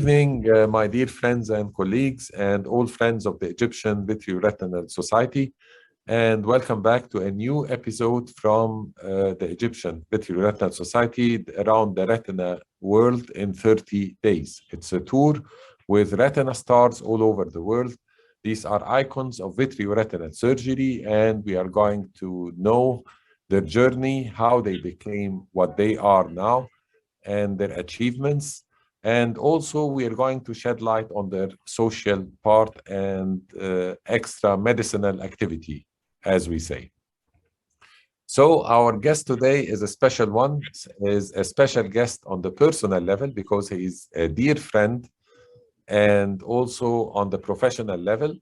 evening, my dear friends and colleagues, and all friends of the Egyptian Vitreoretinal Society, and welcome back to a new episode from the Egyptian Vitreoretinal Society around the retina world in 30 days. It's a tour with retina stars all over the world. These are icons of vitreoretinal surgery, and we are going to know their journey, how they became what they are now, and their achievements. And also, we are going to shed light on their social part and extra medicinal activity, as we say. So our guest today is a special one, is a special guest on the personal level because he is a dear friend, and also on the professional level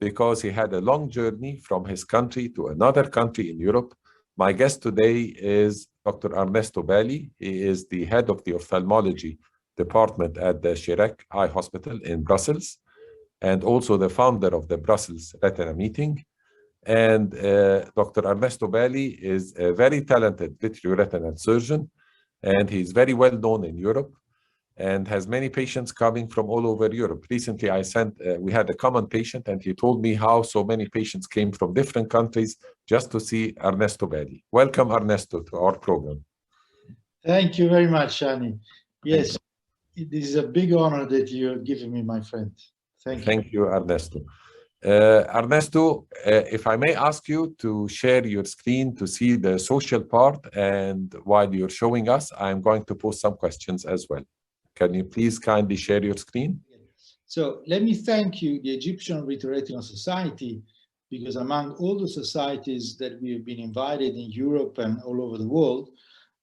because he had a long journey from his country to another country in Europe. My guest today is Dr. Ernesto Bali. He is the head of the ophthalmology department at the Chirac Eye Hospital in Brussels, and also the founder of the Brussels Retina Meeting. And Dr. Ernesto Bali is a very talented vitreoretinal surgeon, and he's very well known in Europe and has many patients coming from all over Europe. Recently, we had a common patient, and he told me how so many patients came from different countries just to see Ernesto Bali. Welcome, Ernesto, to our program. Thank you very much, Shani. Yes, this is a big honor that you're giving me, my friend. Thank you. Thank you, Ernesto. Ernesto, if I may ask you to share your screen to see the social part, and while you're showing us, I'm going to post some questions as well. Can you please kindly share your screen? So let me thank you, the Egyptian Vitreoretinal Society, because among all the societies that we have been invited in Europe and all over the world,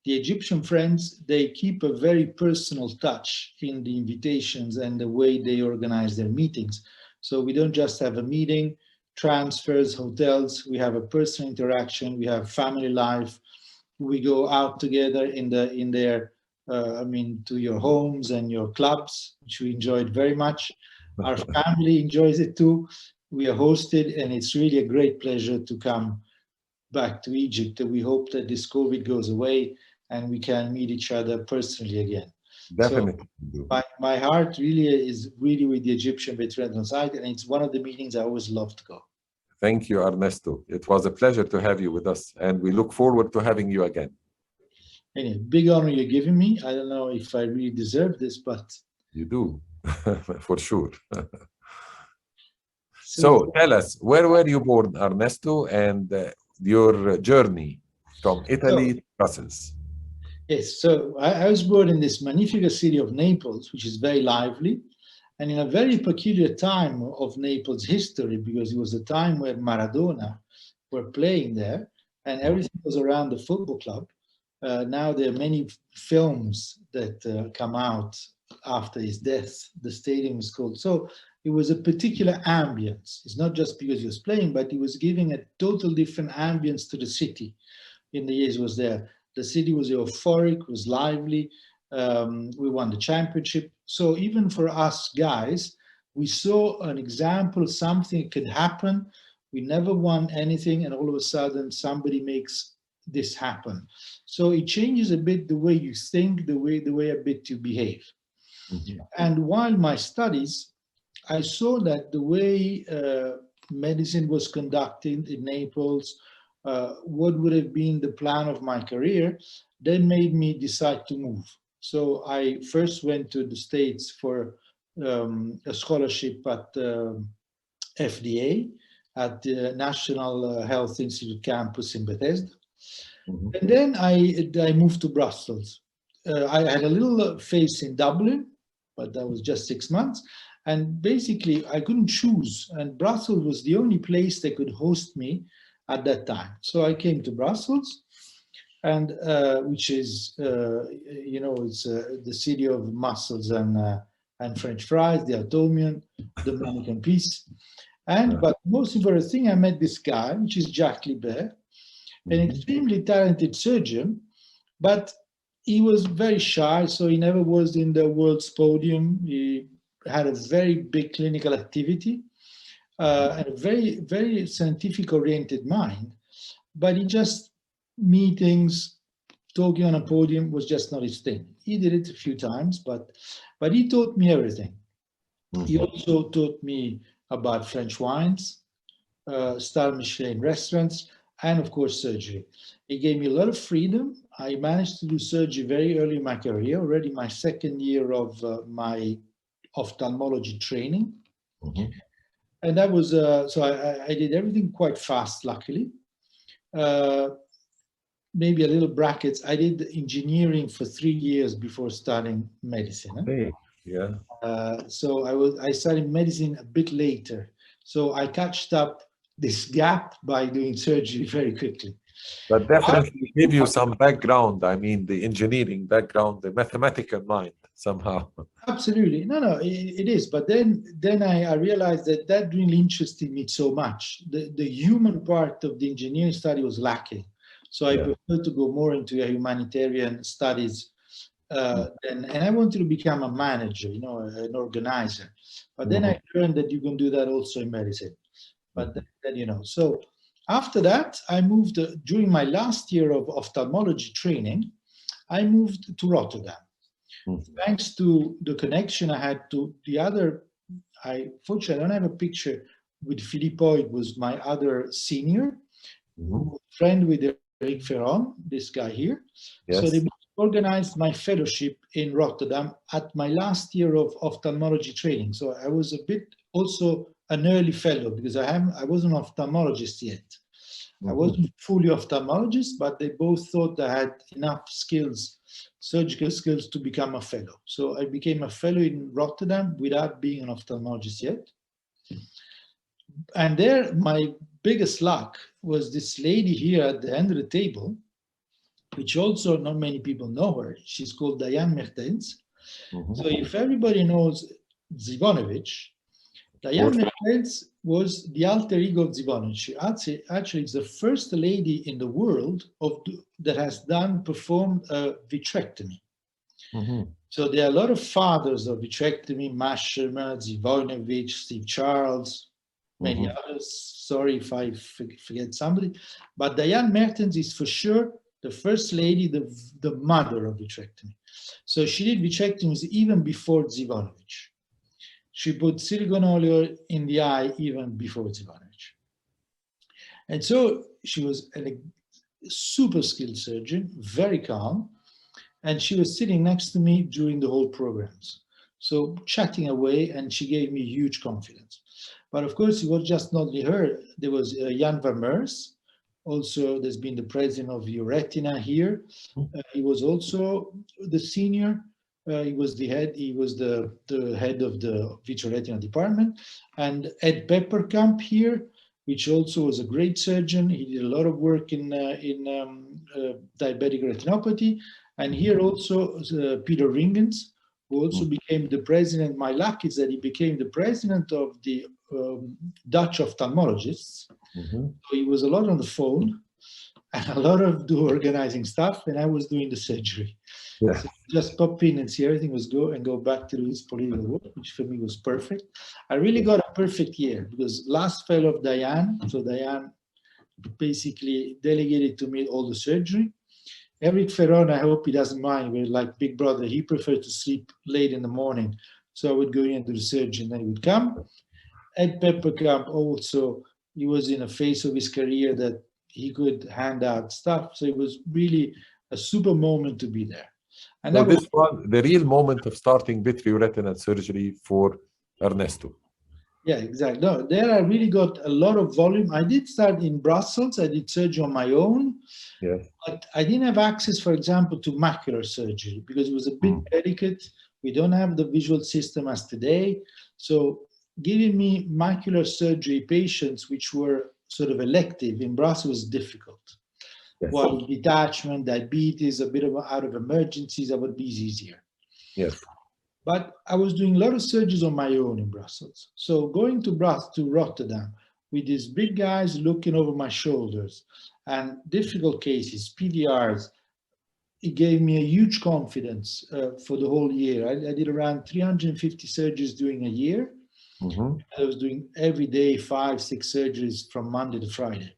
the Egyptian friends, they keep a very personal touch in the invitations and the way they organize their meetings. So we don't just have a meeting, transfers, hotels, we have a personal interaction, we have family life, we go out together to your homes and your clubs, which we enjoyed very much. Our family enjoys it too. We are hosted, and it's really a great pleasure to come back to Egypt. We hope that this COVID goes away and we can meet each other personally again. Definitely. So my heart really is with the Egyptian Vitreoretinal Society, and it's one of the meetings I always love to go. Thank you, Ernesto. It was a pleasure to have you with us, and we look forward to having you again. Anyway, big honor you're giving me. I don't know if I really deserve this, but... You do, for sure. So tell us, where were you born, Ernesto, and your journey from Italy to Brussels? Yes, so I was born in this magnificent city of Naples, which is very lively, and in a very peculiar time of Naples history, because it was a time where Maradona were playing there, and everything was around the football club. Now there are many films that come out after his death. The stadium is called. So it was a particular ambience. It's not just because he was playing, but he was giving a total different ambience to the city in the years he was there. The city was euphoric, was lively. We won the championship. So even for us guys, we saw an example, something could happen. We never won anything, and all of a sudden somebody makes this happen. So it changes a bit the way you think, the way a bit you behave. Mm-hmm. And while my studies, I saw that the way medicine was conducted in Naples, what would have been the plan of my career, that made me decide to move. So I first went to the States for a scholarship at FDA, at the National Health Institute campus in Bethesda. Mm-hmm. And then I moved to Brussels. I had a little phase in Dublin, but that was just 6 months. And basically, I couldn't choose. And Brussels was the only place that could host me at that time. So I came to Brussels, and which is, it's the city of mussels and French fries, the Atomian, the Dominican peace. But most important thing, I met this guy, which is Jacques Libert, an extremely talented surgeon, but he was very shy, so he never was in the world's podium. He had a very big clinical activity and a very, very scientific-oriented mind, but he just, meetings, talking on a podium was just not his thing. he did it a few times, but he taught me everything. He also taught me about French wines, star Michelin restaurants, and of course surgery. He gave me a lot of freedom. I managed to do surgery very early in my career, already my second year of my ophthalmology training. And that was, so I did everything quite fast, luckily. Maybe a little brackets. I did engineering for 3 years before starting medicine. Hey, yeah. So I started medicine a bit later. So I catched up this gap by doing surgery very quickly. But definitely give you some background. I mean, the engineering background, the mathematical mind somehow. Absolutely. No, it is. But then I realized that really interested me so much. The human part of the engineering study was lacking. So I preferred to go more into humanitarian studies. And I wanted to become a manager, an organizer. But then I learned that you can do that also in medicine. But then, so after that, I moved, during my last year of ophthalmology training, I moved to Rotterdam. Thanks to the connection I had to the other, fortunately, I don't have a picture with Filippo. It was my other senior, friend with Eric Ferron, this guy here. Yes. So they organized my fellowship in Rotterdam at my last year of ophthalmology training. So I was a bit also an early fellow because I wasn't an ophthalmologist yet. I wasn't fully ophthalmologist, but they both thought I had enough skills, surgical skills, to become a fellow. So I became a fellow in Rotterdam without being an ophthalmologist yet. And there, my biggest luck was this lady here at the end of the table, which also not many people know her. She's called Diane Mertens. So if everybody knows Zivanovic, Diane Mertens was the alter ego of Zivanovic. Actually, it's the first lady in the world that has performed a vitrectomy. So there are a lot of fathers of vitrectomy: Maschermer, Zivanovic, Steve Charles, many others. Sorry if I forget somebody. But Diane Mertens is for sure the first lady, the mother of vitrectomy. So she did vitrectomies even before Zivanovic. She put silicone oil in the eye even before Zivanovic. And so she was a super skilled surgeon, very calm, and she was sitting next to me during the whole programs. So chatting away, and she gave me huge confidence. But of course, it was just not only her. There was Jan Vermeers. Also, there's been the president of Uretina here. He was also the senior. He was the head. He was the head of the vitreoretina department. And Ed Pepperkamp here, which also was a great surgeon. He did a lot of work in diabetic retinopathy. And here also Peter Ringens, who also became the president. My luck is that he became the president of the Dutch ophthalmologists. So he was a lot on the phone and a lot of organizing stuff, and I was doing the surgery. Yeah. So just pop in and see everything was and go back to his political work, which for me was perfect. I really got a perfect year because last fellow of Diane, so Diane basically delegated to me all the surgery. Eric Ferron, I hope he doesn't mind, we're like big brother. He preferred to sleep late in the morning. So I would go in and do the surgery and then he would come. Ed Pepperkamp also, he was in a phase of his career that he could hand out stuff. So it was really a super moment to be there. And so this was the real moment of starting vitreoretinal surgery for Ernesto. Yeah, exactly. No, there I really got a lot of volume. I did start in Brussels. I did surgery on my own. Yes. But I didn't have access, for example, to macular surgery because it was a bit delicate. We don't have the visual system as today. So giving me macular surgery patients, which were sort of elective in Brussels, was difficult. Yes. While detachment, diabetes, a bit of out of emergencies, that would be easier. Yes. But I was doing a lot of surgeries on my own in Brussels. So going to Rotterdam with these big guys looking over my shoulders and difficult cases, PDRs, it gave me a huge confidence for the whole year. I did around 350 surgeries during a year. I was doing every day 5-6 surgeries from Monday to Friday.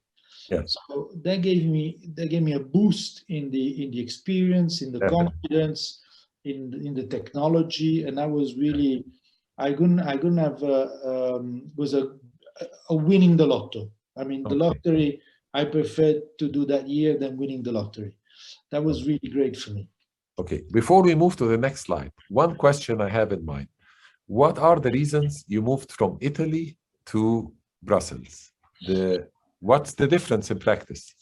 Yes. So that gave me a boost in the experience, in the confidence. in the technology, and I was really, I couldn't have was a winning the lotto. I mean, the Okay. lottery, I preferred to do that year than winning the lottery. That was really great for me. Okay. Before we move to the next slide, one question I have in mind. What are the reasons you moved from Italy to Brussels? What's the difference in practice?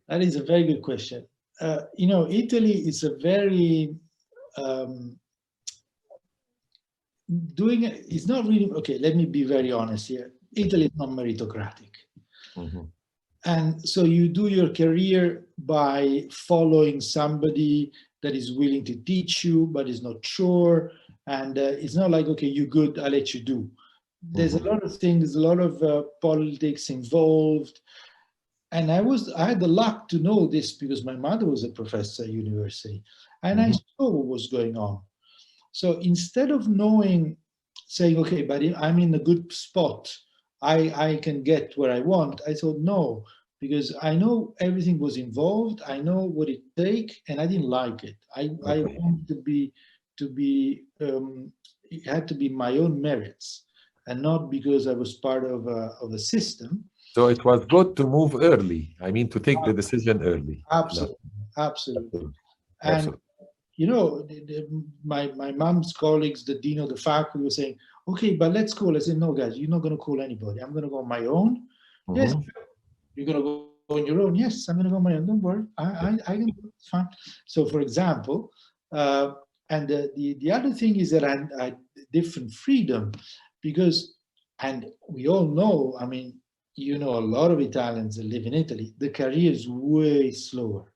That is a very good question. You know, Italy is a very doing it. It's not really okay. Let me be very honest here. Italy is not meritocratic. Mm-hmm. And so you do your career by following somebody that is willing to teach you, but is not sure. And it's not like, okay, you're good, I'll let you do. There's a lot of things, a lot of politics involved. And I had the luck to know this because my mother was a professor at university, and I saw what was going on. So instead of knowing, saying, okay, but I'm in a good spot, I can get where I want, I thought, no, because I know everything was involved, I know what it takes, and I didn't like it. I wanted it had to be my own merits, and not because I was part of a system. So it was good to move early. I mean, to take the decision early. Absolutely, absolutely. Absolutely. And Absolutely. you know, my mom's colleagues, the dean of the faculty, were saying, "Okay, but let's call." I said, "No, guys, you're not going to call anybody. I'm going to go on my own." Yes, you're going to go on your own. Yes, I'm going to go on my own. Don't worry, I can do it. It's fine. So, for example, and the other thing is that I different freedom, because, and we all know, I mean, you know, a lot of Italians that live in Italy, the career is way slower.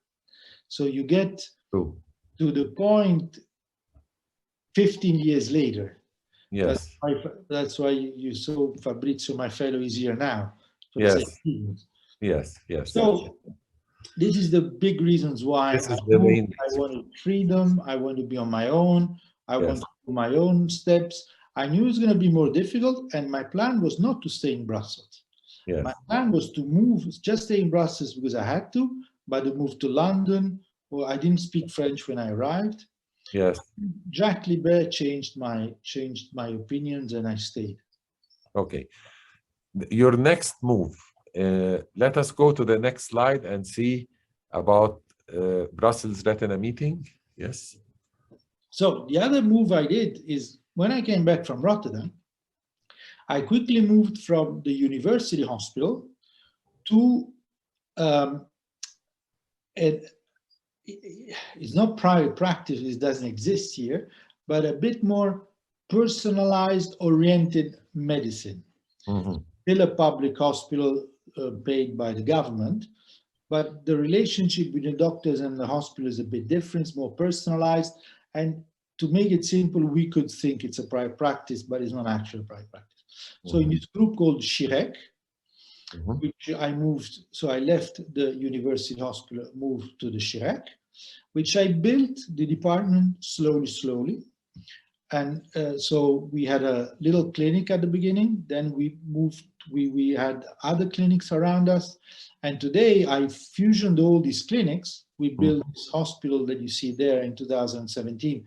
So you get True. to the point 15 years later. Yes. That's why you saw Fabrizio, my fellow, is here now. For the Yes. same reasons. Yes. Yes. So this is the big reasons why This is the main I reason. wanted freedom. I want to be on my own. I want to do my own steps. I knew it was going to be more difficult, and my plan was not to stay in Brussels. Yes. My plan was to move, just stay in Brussels because I had to, but to move to London. Well, I didn't speak French when I arrived. Yes. Jacques Libert changed my opinions, and I stayed. Okay. Your next move. Let us go to the next slide and see about Brussels Retina meeting. Yes. So the other move I did is when I came back from Rotterdam, I quickly moved from the university hospital to it's not private practice, it doesn't exist here, but a bit more personalized, oriented medicine. Still a public hospital paid by the government, but the relationship between doctors and the hospital is a bit different, more personalized. And to make it simple, we could think it's a private practice, but it's not actually a private practice. So in this group called Chirec, which I moved, so I left the university hospital, moved to the Chirec, which I built the department slowly. And so we had a little clinic at the beginning, then we moved, we had other clinics around us. And today I fusioned all these clinics. We built this hospital that you see there in 2017.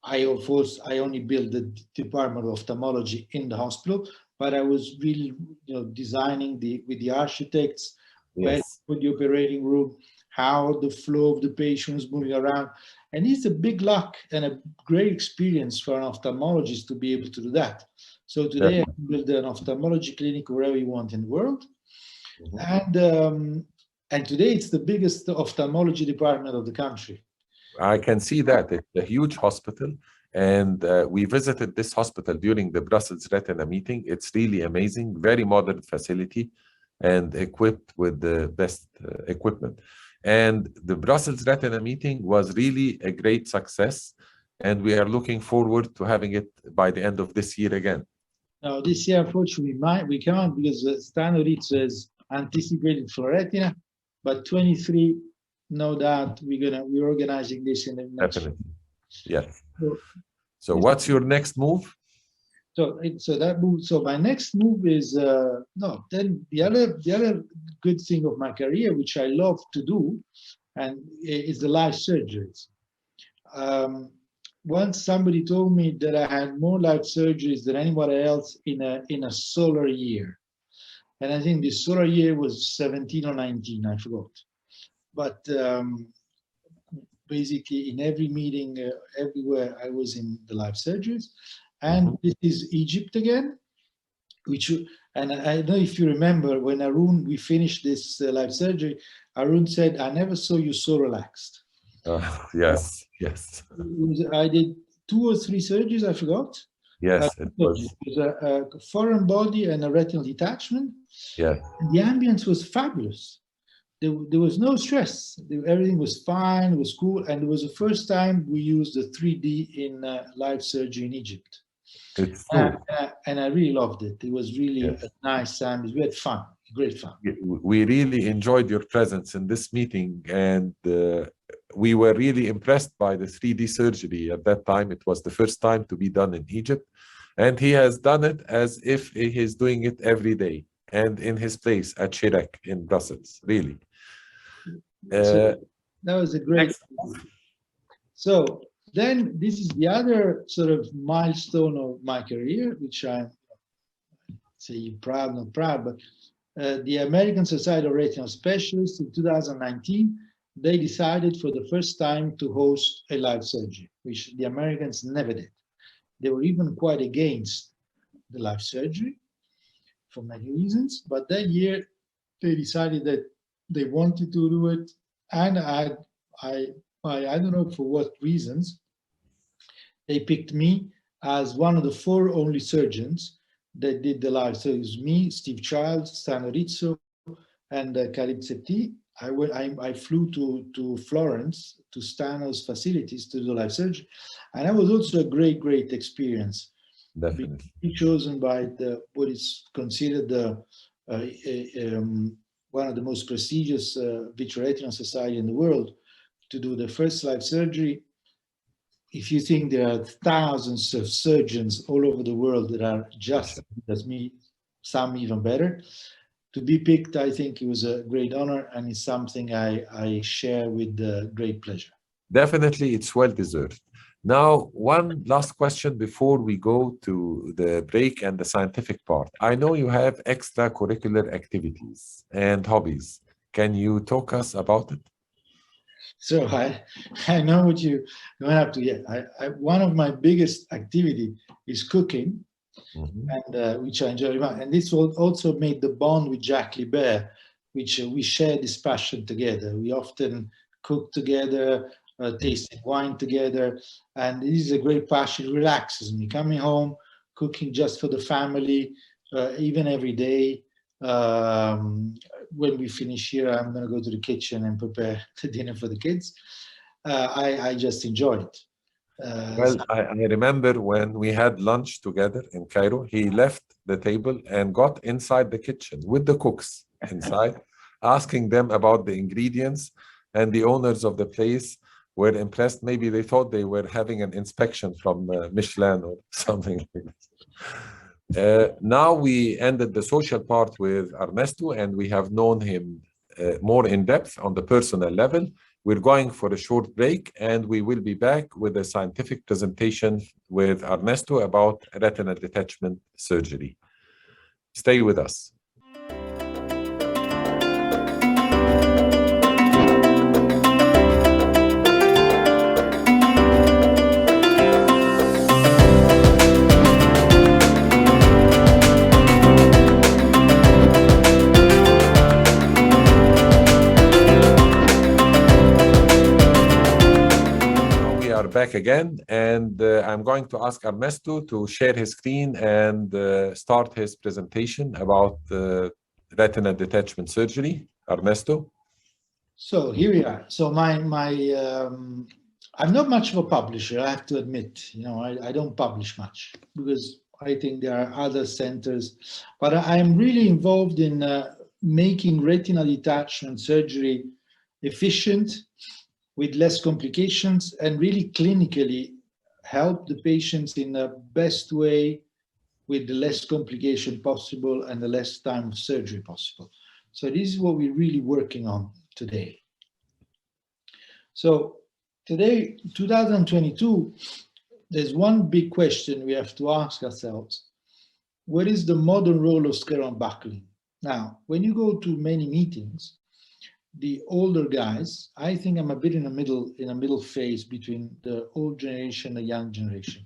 Of course, I only built the department of ophthalmology in the hospital, but I was really, designing with the architects, where to put the operating room, how the flow of the patient is moving around. And it's a big luck and a great experience for an ophthalmologist to be able to do that. So today I can build an ophthalmology clinic wherever you want in the world. And today it's the biggest ophthalmology department of the country. I can see that. It's a huge hospital. And we visited this hospital during the Brussels Retina meeting. It's really amazing, very modern facility and equipped with the best equipment. And the Brussels Retina meeting was really a great success. And we are looking forward to having it by the end of this year again. Now, this year, unfortunately, we can't because Stanowitz is anticipated for retina, but 23, no doubt we're organizing this in the next. Definitely. Yeah. So what's your next move? So that move. So my next move is Then the other good thing of my career, which I love to do, and is the life surgeries. once somebody told me that I had more live surgeries than anybody else in a solar year. And I think the solar year was 17 or 19, I forgot. But basically in every meeting, everywhere I was in the live surgeries. And this is Egypt again, and I don't know if you remember when Arun, we finished this live surgery, Arun said, I never saw you so relaxed. Yes, yes. I did 2 or 3 surgeries, I forgot. Yes, it was. It was a foreign body and a retinal detachment. Yeah. The ambience was fabulous. There was no stress. Everything was fine, it was cool. And it was the first time we used the 3D in live surgery in Egypt. It's true. And I really loved it. It was really Yes. a nice time. We had fun, great fun. We really enjoyed your presence in this meeting, and we were really impressed by the 3D surgery at that time. It was the first time to be done in Egypt, and he has done it as if he is doing it every day and in his place at Chirac in Brussels, really. So that was a great. So then this is the other sort of milestone of my career, which I'm say proud, not proud, but the American Society of Retinal Specialists in 2019, they decided for the first time to host a live surgery, which the Americans never did. They were even quite against the live surgery for many reasons, but that year they decided that they wanted to do it, and I don't know for what reasons, they picked me as one of the 4 only surgeons that did the live. So it was me, Steve Childs, Stan Rizzo, and Khalid Septi. I flew to Florence, to Stano's facilities to do the live surgery. And that was also a great, great experience. Definitely. Being chosen by what is considered one of the most prestigious vitreoretinal society in the world to do the first live surgery. If you think there are thousands of surgeons all over the world that are just as me, some even better, to be picked, I think it was a great honor, and it's something I share with great pleasure. Definitely, it's well deserved. Now, one last question before we go to the break and the scientific part. I know you have extracurricular activities and hobbies. Can you talk us about it? So I know what you don't have to get. One of my biggest activity is cooking, and which I enjoy very much. And this will also made the bond with Jacques Libert, which we share this passion together. We often cook together, tasting wine together, and this is a great passion. It relaxes me. Coming home, cooking just for the family, even every day. When we finish here, I'm going to go to the kitchen and prepare the dinner for the kids. I just enjoy it. Well, I remember when we had lunch together in Cairo, he left the table and got inside the kitchen with the cooks inside, asking them about the ingredients, and the owners of the place were impressed. Maybe they thought they were having an inspection from Michelin or something like that. Now we ended the social part with Ernesto, and we have known him more in depth on the personal level. We're going for a short break, and we will be back with a scientific presentation with Ernesto about retinal detachment surgery. Stay with us. Back again, and I'm going to ask Ernesto to share his screen and start his presentation about retinal detachment surgery. Ernesto. So here we are. So I'm not much of a publisher, I have to admit. You know, I don't publish much because I think there are other centers, but I'm really involved in making retinal detachment surgery efficient, with less complications, and really clinically help the patients in the best way with the less complication possible and the less time of surgery possible. So this is what we're really working on today. So today, 2022, there's one big question we have to ask ourselves. What is the modern role of scleral buckling? Now, when you go to many meetings, the older guys, I think I'm a bit in a middle phase between the old generation and the young generation.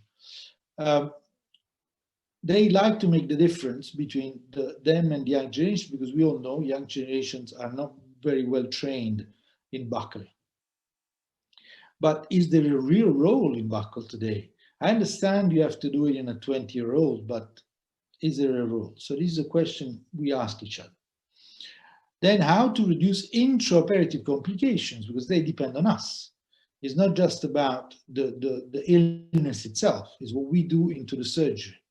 They like to make the difference between them and the young generation, because we all know young generations are not very well trained in buckling. But is there a real role in buckle today? I understand you have to do it in a 20-year-old, but is there a role? So this is a question we ask each other. Then how to reduce intraoperative complications, because they depend on us. It's not just about the illness itself, it's what we do into the surgery.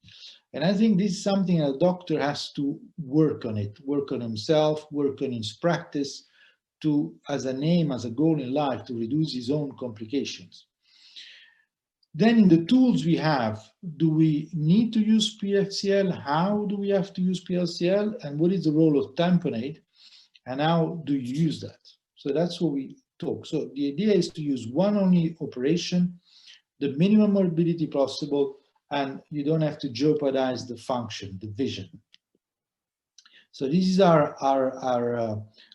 And I think this is something a doctor has to work on it, work on himself, work on his practice, to, as an aim, as a goal in life, to reduce his own complications. Then in the tools we have, do we need to use PLCL? How do we have to use PLCL? And what is the role of tamponade? And how do you use that? So that's what we talk. So the idea is to use one only operation, the minimum morbidity possible, and you don't have to jeopardize the function, the vision. So this is our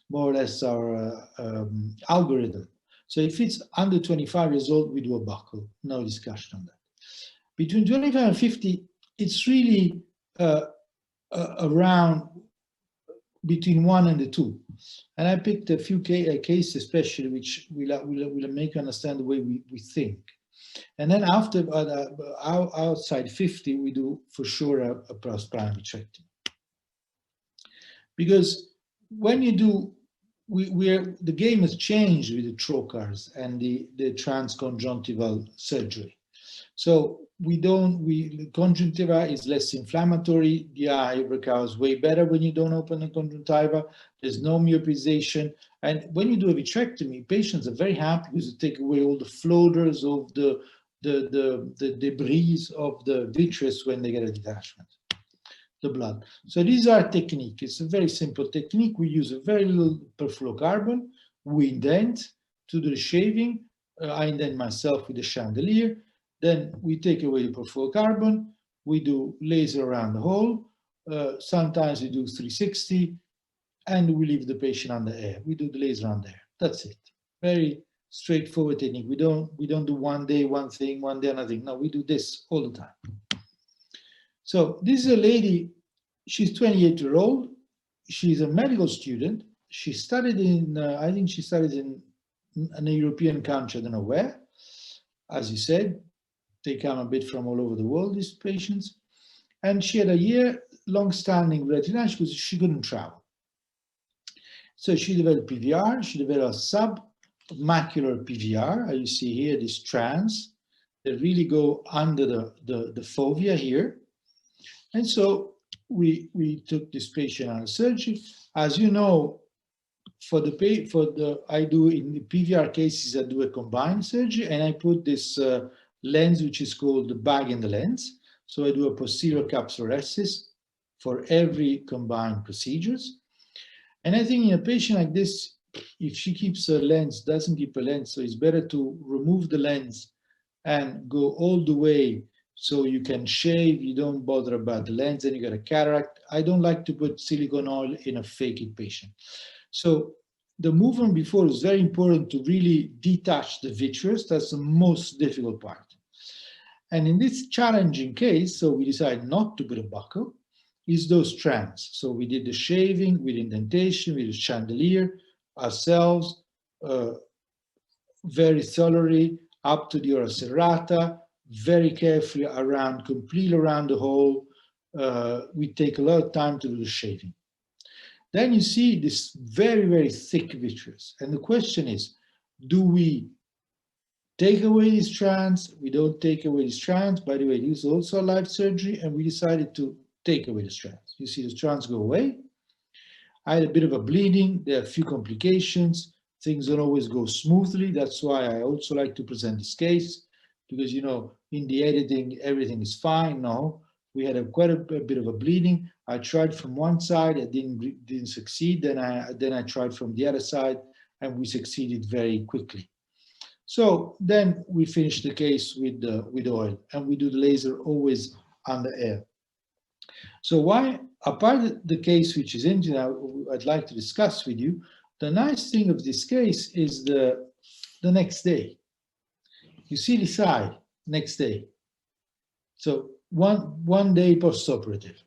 more or less our algorithm. So if it's under 25 years old, we do a buckle, no discussion on that. Between 25 and 50, it's really around between 1 and the 2. And I picked a few cases especially, which will make you understand the way we think. And then after, outside 50, we do for sure a post-spinal vitrectomy. Because when you do, the game has changed with the trocars and the transconjunctival surgery. So conjunctiva is less inflammatory, the eye recovers way better when you don't open the conjunctiva, there's no myopization. And when you do a vitrectomy, patients are very happy because you take away all the floaters of the debris of the vitreous when they get a detachment, the blood. So these are technique. It's a very simple technique. We use a very little perfluorocarbon. We indent to do the shaving. I indent myself with the chandelier. Then we take away the perfluorocarbon. We do laser around the hole. Sometimes we do 360, and we leave the patient under air. We do the laser under air. That's it. Very straightforward technique. We don't do one day one thing, one day another thing. No, we do this all the time. So this is a lady. She's 28-year-old. She's a medical student. She studied in, I think she studied in a European country, I don't know where. As you said, they come a bit from all over the world, these patients. And she had a year-long-standing retinitis because she couldn't travel. So she developed PVR. She developed submacular PVR. As you see here, these strands that really go under the fovea here. And so we took this patient out of surgery. As you know, I do in the PVR cases, I do a combined surgery, and I put this lens, which is called the bag in the lens. So I do a posterior capsulorhexis for every combined procedures. And I think in a patient like this, if she keeps a lens, doesn't keep a lens, so it's better to remove the lens and go all the way so you can shave, you don't bother about the lens, and you get a cataract. I don't like to put silicone oil in a fake-it patient. So the movement before is very important to really detach the vitreous. That's the most difficult part. And in this challenging case, so we decided not to put a buckle, is those strands. So we did the shaving with indentation, with the chandelier, ourselves, very thoroughly up to the ora serrata, very carefully around, completely around the hole. We take a lot of time to do the shaving. Then you see this very, very thick vitreous. And the question is, do we take away these strands? We don't take away the strands. By the way, this is also a live surgery, and we decided to take away the strands. You see the strands go away. I had a bit of a bleeding. There are a few complications. Things don't always go smoothly. That's why I also like to present this case, because, you know, in the editing, everything is fine. No, we had quite a bit of a bleeding. I tried from one side, I didn't succeed. Then I tried from the other side, and we succeeded very quickly. So then we finish the case with oil, and we do the laser always under air. So why, apart of the case which is engine, I'd like to discuss with you, the nice thing of this case is the next day. You see this eye next day. So one day post-operative.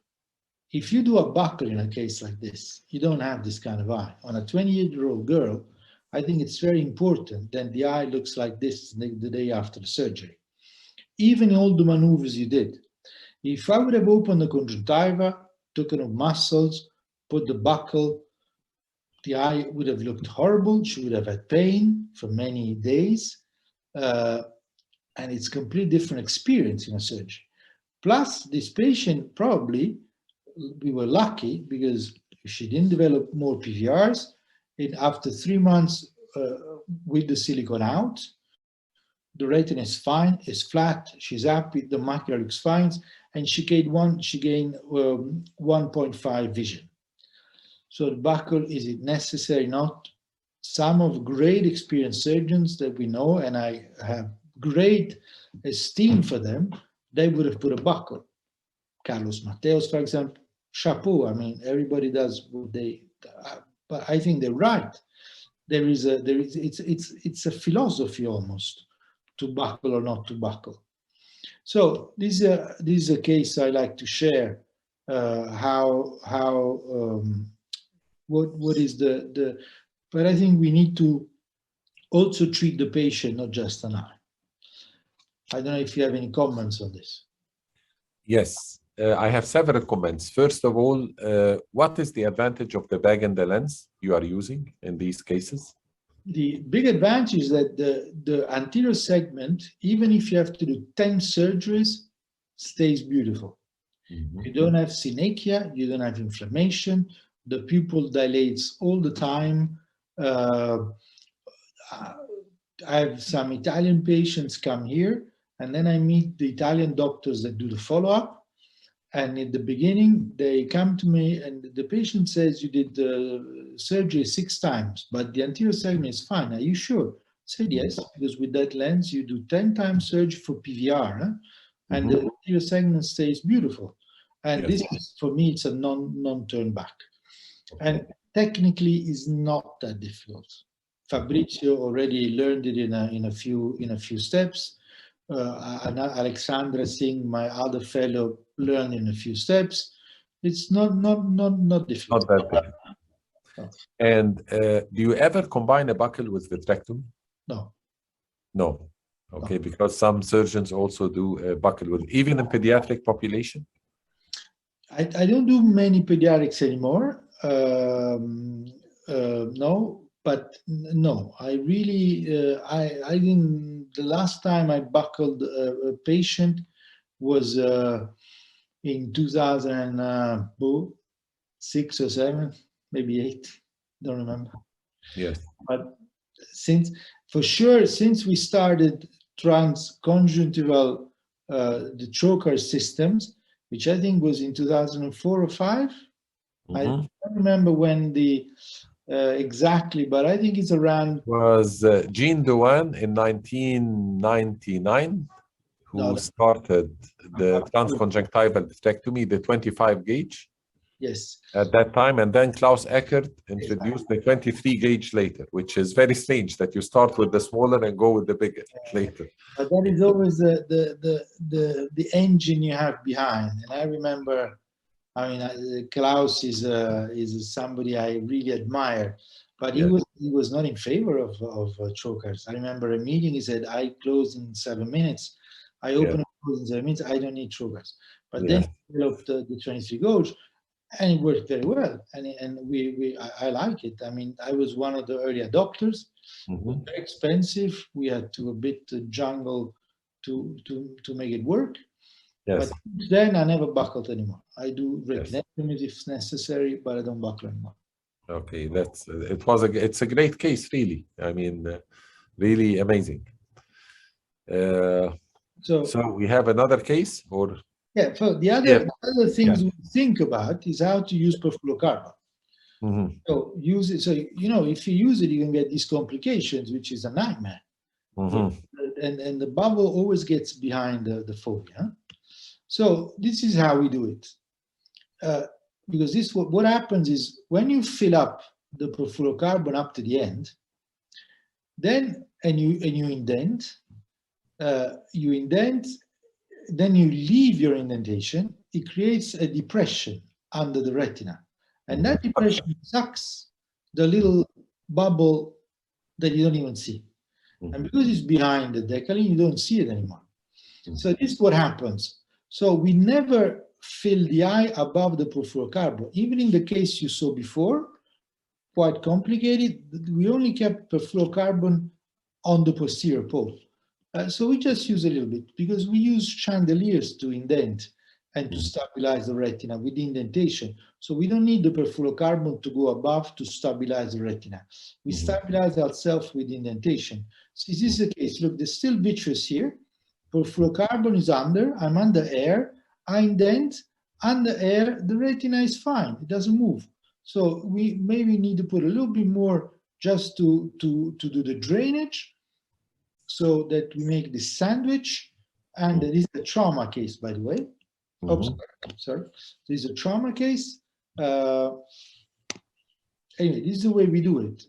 If you do a buckle in a case like this, you don't have this kind of eye. On a 28-year-old girl, I think it's very important that the eye looks like this the day after the surgery. Even all the maneuvers you did. If I would have opened the conjunctiva, taken off muscles, put the buckle, the eye would have looked horrible. She would have had pain for many days. And it's a completely different experience in a surgery. Plus, this patient probably, we were lucky because she didn't develop more PVRs. And after 3 months with the silicone out, the retina is fine, is flat, she's happy, the macula looks fine, and she gained 1.5 vision. So the buckle, is it necessary? Not. Some of great experienced surgeons that we know, and I have great esteem for them, they would have put a buckle. Carlos Mateos, for example, chapeau. I mean, everybody does what they, but I think they're right. It's a philosophy almost, to buckle or not to buckle. So this is a case I like to share. What is the but I think we need to also treat the patient, not just an eye. I don't know if you have any comments on this. Yes, I have several comments. First of all, what is the advantage of the bag and the lens you are using in these cases? The big advantage is that the anterior segment, even if you have to do 10 surgeries, stays beautiful. Mm-hmm. You don't have synechia, you don't have inflammation, the pupil dilates all the time. I have some Italian patients come here, and then I meet the Italian doctors that do the follow-up. And in the beginning, they come to me, and the patient says, you did the surgery 6 times, but the anterior segment is fine. Are you sure? I said, yes, because with that lens, you do 10 times surgery for PVR, and the anterior segment stays beautiful. And this is, for me, it's a non-turn back. And technically is not that difficult. Fabrizio already learned it in a few steps. Alexandra Singh, my other fellow, learned in a few steps. It's not difficult. Not that difficult. No. And do you ever combine a buckle with vitrectomy? No. No. Okay, no. Because some surgeons also do a buckle with, even in pediatric population? I don't do many pediatrics anymore. No, but no, I really, I didn't, the last time I buckled a patient was in 2006 or 7, maybe 8, don't remember. Yes. But since we started transconjunctival, the trocar systems, which I think was in 2004 or 5. Mm-hmm. I don't remember when the exactly, but I think it's around. It was Jean Dewan in 1999 who started the transconjunctival vitrectomy, the 25 gauge. Yes. At that time, and then Klaus Eckert introduced the 23 gauge later, which is very strange that you start with the smaller and go with the bigger later. But that is always the engine you have behind. And I remember, I mean, Klaus is somebody I really admire, but he was not in favor of chokers. I remember a meeting. He said, "I close in 7 minutes. I open and close in 7 minutes. I don't need chokers." But then he developed the 23 gauge. And it worked very well, and I like it. I mean, I was one of the early adopters. Mm-hmm. Very expensive. We had to a bit jungle to make it work. Yes. But then I never buckled anymore. I do retinectomies if necessary, but I don't buckle anymore. Okay, it's a great case, really. I mean, really amazing. So we have another case, or? Yeah, so the other things we think about is how to use perfluorocarbon. Mm-hmm. So use it. So if you use it, you can get these complications, which is a nightmare. Mhm. And the bubble always gets behind the fovea. So this is how we do it. Because this what happens is when you fill up the perfluorocarbon up to the end, then and you indent, then you leave your indentation, it creates a depression under the retina. And that depression sucks the little bubble that you don't even see. And because it's behind the decalene, you don't see it anymore. So this is what happens. So we never fill the eye above the perfluorocarbon. Even in the case you saw before, quite complicated, we only kept perfluorocarbon on the posterior pole. So we just use a little bit because we use chandeliers to indent and to stabilize the retina with indentation. So we don't need the perfluorocarbon to go above to stabilize the retina. We stabilize ourselves with indentation. So this is the case. Look, there's still vitreous here. Perfluorocarbon is under. I'm under air. I indent. Under air, the retina is fine. It doesn't move. So we maybe need to put a little bit more just to do the drainage, so that we make this sandwich. And this is a trauma case, by the way. Oops, sorry. This is a trauma case. Anyway, this is the way we do it.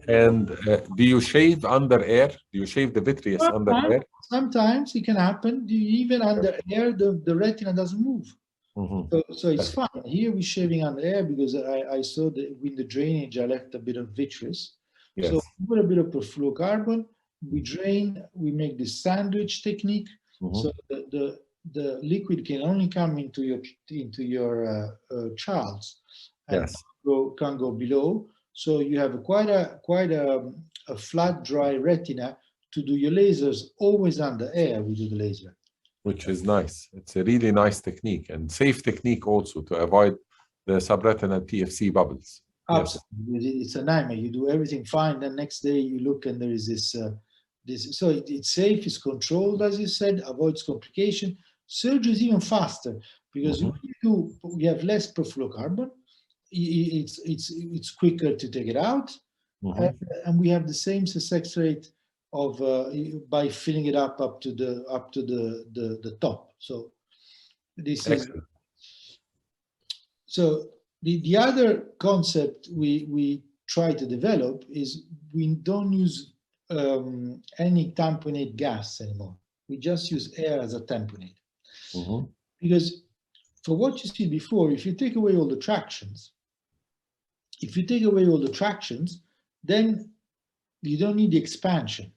And do you shave under air? Do you shave the vitreous under air? Sometimes it can happen. Even under air, the retina doesn't move. So it's fine. Here we're shaving under air because I saw that with the drainage, I left a bit of vitreous. Yes. So we put a bit of perfluorocarbon, we drain, we make this sandwich technique. So the liquid can only come into your child's and can't go below. So you have quite a flat, dry retina. To do your lasers always under air. We do the laser, which is nice. It's a really nice technique and safe technique also to avoid the subretinal TFC bubbles. Absolutely, yes. It's a nightmare. You do everything fine, then next day you look and there is this. So it's safe, it's controlled, as you said, avoids complication. Surgery is even faster because we have less perfluorocarbon. It's quicker to take it out, and we have the same success rate of by filling it up to the top. So this Excellent. is so the other concept we try to develop is we don't use any tamponade gas anymore. We just use air as a tamponade. Because for what you see before, if you take away all the tractions, then you don't need the expansion.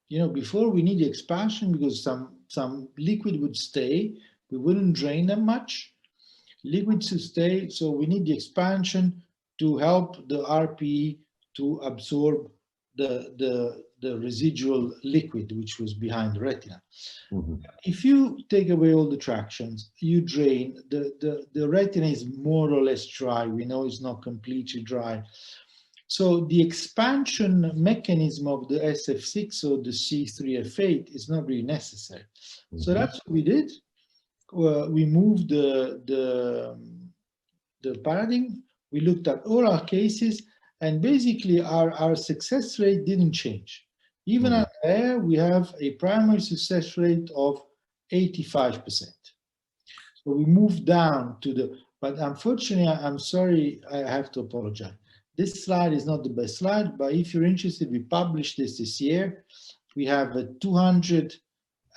Before we need the expansion because some liquid would stay. We wouldn't drain them much. Liquids to stay, so we need the expansion to help the RPE to absorb the residual liquid which was behind the retina. If you take away all the tractions, you drain, the retina is more or less dry. We know it's not completely dry. So the expansion mechanism of the SF6 or the C3F8 is not really necessary. So that's what we did. We moved the paradigm. We looked at all our cases, and basically our success rate didn't change. Even at air, we have a primary success rate of 85%. So we moved down to but unfortunately, I'm sorry, I have to apologize. This slide is not the best slide, but if you're interested, we published this year. We have 200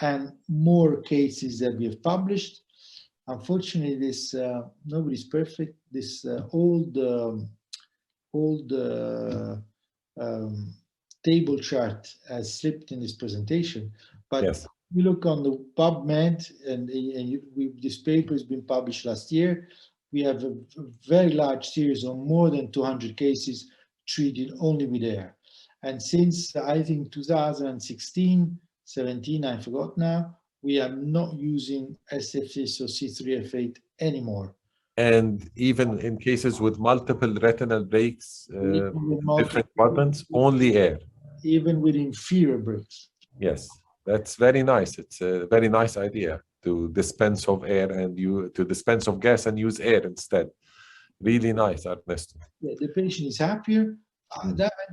and more cases that we have published. Unfortunately, this nobody's perfect. This old table chart has slipped in this presentation. But yes. We look on the PubMed, and this paper has been published last year. We have a very large series of more than 200 cases treated only with air. And since, I think, 2016, 17, I forgot now, we are not using SF6 or C3F8 anymore. And even in cases with multiple retinal breaks, different buttons, only air. Even with inferior breaks. Yes, that's very nice. It's a very nice idea to dispense of air and to dispense of gas and use air instead. Really nice, Ernesto. Yeah, the patient is happier.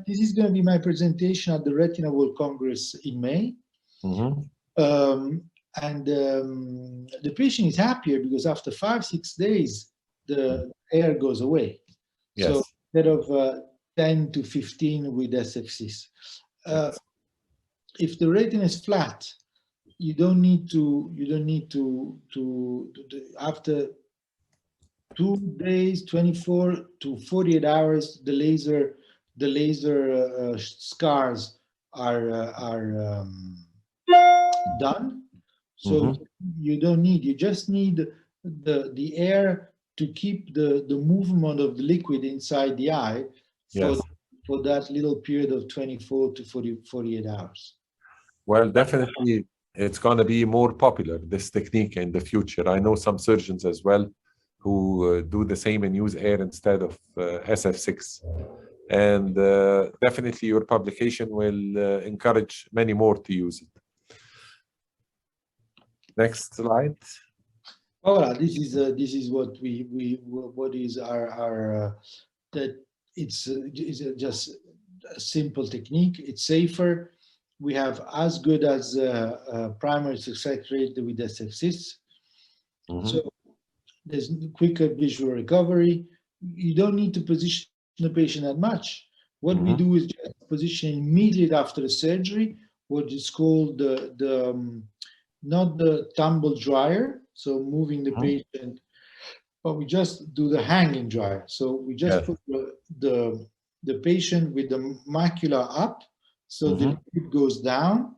This is going to be my presentation at the Retina World Congress in May. The patient is happier because after 5-6 days, the hair goes away. Yes. So instead of 10 to 15 with SFCs. Yes. If the retina is flat, you don't need to after 2 days, 24 to 48 hours, the laser scars are done. So you don't need, you just need the air to keep the movement of the liquid inside the eye for that little period of 24 to 48 hours. Well, definitely it's going to be more popular, this technique, in the future. I know some surgeons as well who do the same and use air instead of SF6. And definitely your publication will encourage many more to use it. Next slide. Well, this is what what is our that it's just a simple technique. It's safer. We have as good as primary success rate with SF6. So there's quicker visual recovery. You don't need to position the patient that much. What we do is just position immediately after the surgery, what is called not the tumble dryer, so moving the patient, but we just do the hanging dryer. So we just put the patient with the macula up, so the liquid goes down,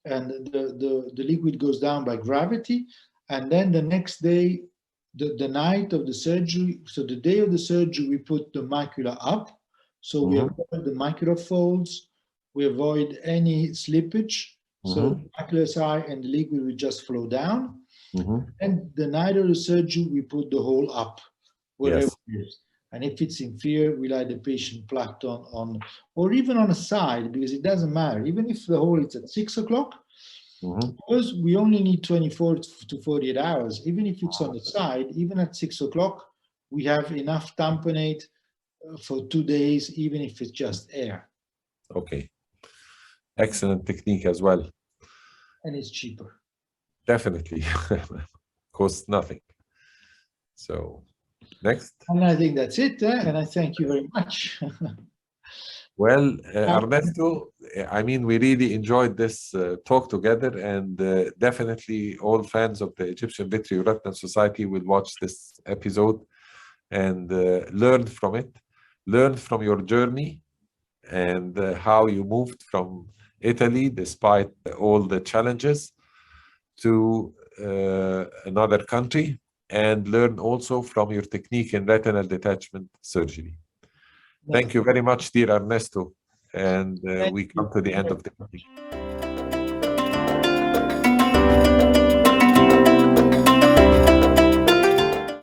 and the liquid goes down by gravity, and then the next day, the night of the surgery, so the day of the surgery, we put the macula up, so we avoid the macular folds, we avoid any slippage, so the macula is high and the liquid will just flow down. And the night of the surgery, we put the hole up, wherever it is. And if it's inferior, we let the patient placked on, or even on a side, because it doesn't matter. Even if the hole is at 6 o'clock, because we only need 24 to 48 hours, even if it's on the side, even at 6 o'clock, we have enough tamponade for 2 days, even if it's just air. Okay. Excellent technique as well. And it's cheaper. Definitely. Costs nothing. So, next. And I think that's it, and I thank you very much. Well, Ernesto, I mean, we really enjoyed this talk together, and definitely all fans of the Egyptian Vitreoretinal Society will watch this episode and learn from it, learn from your journey and how you moved from Italy, despite all the challenges, to another country, and learn also from your technique in retinal detachment surgery. Thank you very much, dear Ernesto. And we come to the end of the meeting.